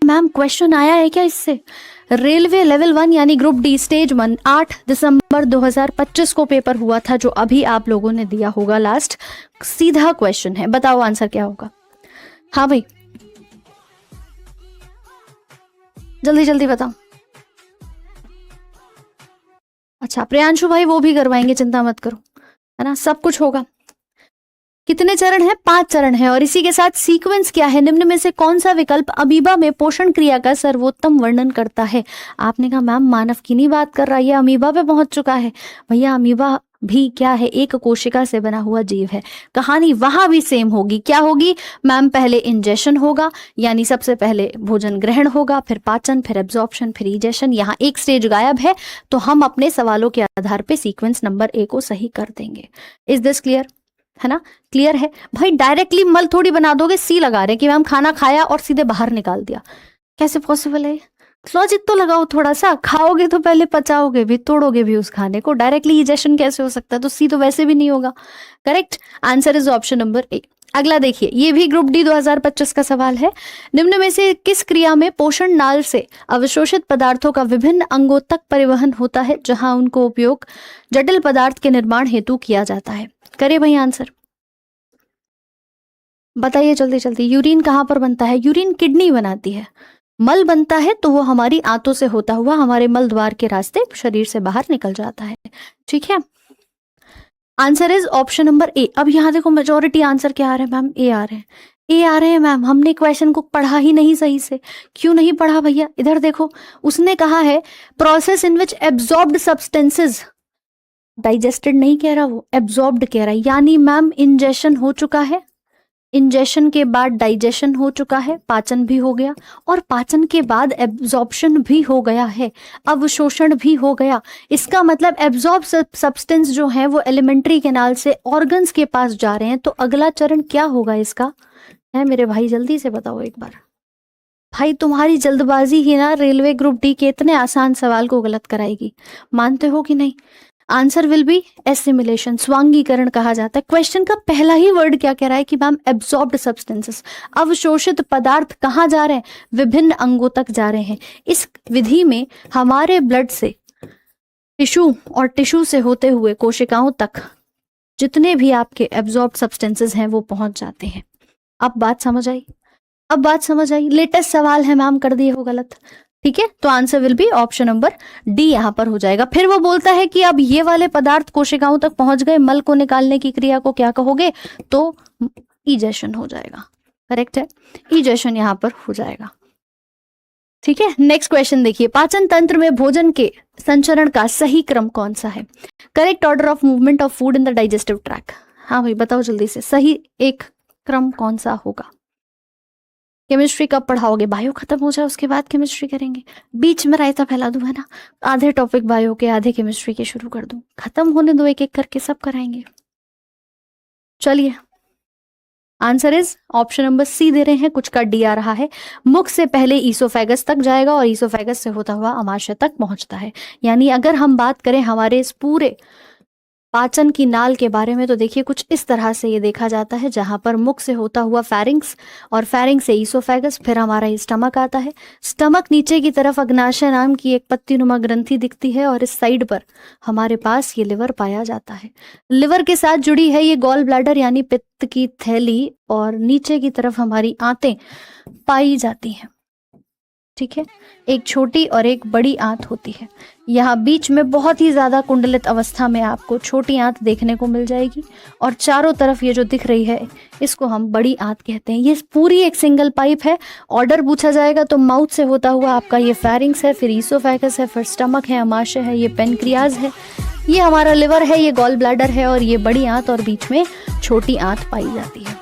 Ma'am question आया है क्या इससे? रेलवे लेवल 1 यानी ग्रुप डी स्टेज 1 8 दिसंबर 2025 को पेपर हुआ था, जो अभी आप लोगों ने दिया होगा लास्ट। सीधा क्वेश्चन है, बताओ आंसर क्या होगा? हाँ भाई जल्दी जल्दी बताओ। अच्छा प्रियांशु भाई वो भी करवाएंगे, चिंता मत करो, है ना, सब कुछ होगा। कितने चरण हैं? 5 चरण है। और इसी के साथ सीक्वेंस क्या है? निम्न में से कौन सा विकल्प अमीबा में पोषण क्रिया का सर्वोत्तम वर्णन करता है? आपने कहा मैम मानव की नहीं बात कर रहा, ये अमीबा पे पहुंच चुका है। भैया अमीबा भी क्या है? एक कोशिका से बना हुआ जीव है। कहानी वहां भी सेम होगी। क्या होगी मैम? पहले इंजेशन होगा, यानी सबसे पहले भोजन ग्रहण होगा, फिर पाचन, फिर एब्जॉर्प्शन, फिर इजेशन। यहाँ एक स्टेज गायब है, तो हम अपने सवालों के आधार पे सीक्वेंस नंबर ए को सही कर देंगे। Is this clear? है ना, क्लियर है भाई। डायरेक्टली मल थोड़ी बना दोगे, सी लगा रहे कि मैम खाना खाया और सीधे बाहर निकाल दिया, कैसे पॉसिबल है? लॉजिक तो लगाओ थोड़ा सा। खाओगे तो पहले पचाओगे भी, तोड़ोगे भी उस खाने को, डायरेक्टली इजेशन कैसे हो सकता है? तो सी तो वैसे भी नहीं होगा। Correct answer is option number A. अगला देखिए, ये भी ग्रुप डी 2025 का सवाल है। निम्न में से किस क्रिया में पोषण नाल से अवशोषित पदार्थों का विभिन्न अंगों तक परिवहन होता है, जहां उनको उपयोग जटिल पदार्थ के निर्माण हेतु किया जाता है? करे भाई आंसर, बताइए जल्दी जल्दी। यूरिन कहाँ पर बनता है? यूरिन किडनी बनाती है। मल बनता है तो वो हमारी आंतों से होता हुआ हमारे मल द्वार के रास्ते शरीर से बाहर निकल जाता है। ठीक है, answer is option number A. अब यहाँ देखो मेजोरिटी आंसर क्या आ रहे हैं मैम? ए आ रहे हैं, ए आ रहे हैं मैम। हमने क्वेश्चन को पढ़ा ही नहीं सही से। क्यों नहीं पढ़ा भैया? इधर देखो, उसने कहा है process in which absorbed substances, digested नहीं कह रहा, वो एब्जॉर्ब्ड कह रहा है। यानी मैम इंजेशन हो चुका है, इंजेशन के बाद डाइजेशन हो चुका है, पाचन भी हो गया, और पाचन के बाद एब्जॉर्प्शन भी हो गया है, अवशोषण भी हो गया। इसका मतलब एब्जॉर्ब सब्सटेंस जो है वो एलिमेंट्री कैनाल से ऑर्गन्स के पास जा रहे हैं। तो अगला चरण क्या होगा इसका? है मेरे भाई, जल्दी से बताओ एक बार। भाई तुम्हारी जल्दबाजी ही ना रेलवे ग्रुप डी के इतने आसान सवाल को गलत कराएगी, मानते हो कि नहीं? आंसर विल बी एसिमिलेशन, स्वांगीकरण कहा जाता है। क्वेश्चन का पहला ही वर्ड क्या कह रहा है कि मैम एब्जॉर्ब्ड सब्सटेंसेस, अवशोषित पदार्थ कहाँ जा रहे हैं? विभिन्न अंगों तक जा रहे हैं। इस विधि में हमारे ब्लड से टिश्यू और टिश्यू से होते हुए कोशिकाओं तक जितने भी आपके एब्जॉर्ब्ड सब्सटेंसेस हैं वो पहुंच जाते हैं। अब बात समझ आई? अब बात समझ आई? लेटेस्ट सवाल है मैम, कर दिए हो गलत। ठीक है, तो answer will be option number D यहां पर हो जाएगा। फिर वो बोलता है कि अब ये वाले पदार्थ कोशिकाओं तक पहुंच गए, मल को निकालने की क्रिया को क्या कहोगे? तो इजेशन हो जाएगा। करेक्ट है, इजेशन यहां पर हो जाएगा। ठीक है, नेक्स्ट क्वेश्चन देखिए, पाचन तंत्र में भोजन के संचरण का सही क्रम कौन सा है? Correct order of movement of food in the digestive tract. हाँ भाई बताओ जल्दी से, सही एक क्रम कौन सा होगा? केमिस्ट्री कब पढ़ाओगे? बायो खत्म हो जाए उसके बाद केमिस्ट्री करेंगे। बीच में रायता फैला दूं, है ना, आधे टॉपिक बायो के आधे केमिस्ट्री के शुरू कर दूं, खत्म होने दो, एक एक करके सब कराएंगे। चलिए, answer is option number C दे रहे हैं, कुछ का डी आ रहा है। मुख से पहले ईसोफेगस तक जाएगा और ईसोफेगस से होता हुआ अमाशय तक पहुंचता है। यानी अगर हम बात करें हमारे इस पूरे पाचन की नाल के बारे में, तो देखिए कुछ इस तरह से ये देखा जाता है, जहां पर मुख से होता हुआ फेरिंग्स और फेरिंग्स से ईसोफेगस, फिर हमारा ये स्टमक आता है। स्टमक नीचे की तरफ अग्नाशय नाम की एक पत्तीनुमा ग्रंथि दिखती है और इस साइड पर हमारे पास ये लिवर पाया जाता है। लिवर के साथ जुड़ी है ये गॉल ब्लैडर यानी पित्त की थैली, और नीचे की तरफ हमारी आंतें पाई जाती हैं। ठीक है, एक छोटी और एक बड़ी आंत होती है। यहाँ बीच में बहुत ही ज्यादा कुंडलित अवस्था में आपको छोटी आंत देखने को मिल जाएगी, और चारों तरफ ये जो दिख रही है इसको हम बड़ी आंत कहते हैं। ये पूरी एक सिंगल पाइप है। ऑर्डर पूछा जाएगा तो माउथ से होता हुआ आपका ये फेरिंग्स है, फिर ईसोफेगस है, फिर स्टमक है, अमाशय है, ये पेनक्रियाज है, ये हमारा लिवर है, ये गॉल ब्लैडर है, और ये बड़ी आंत और बीच में छोटी आंत पाई जाती है।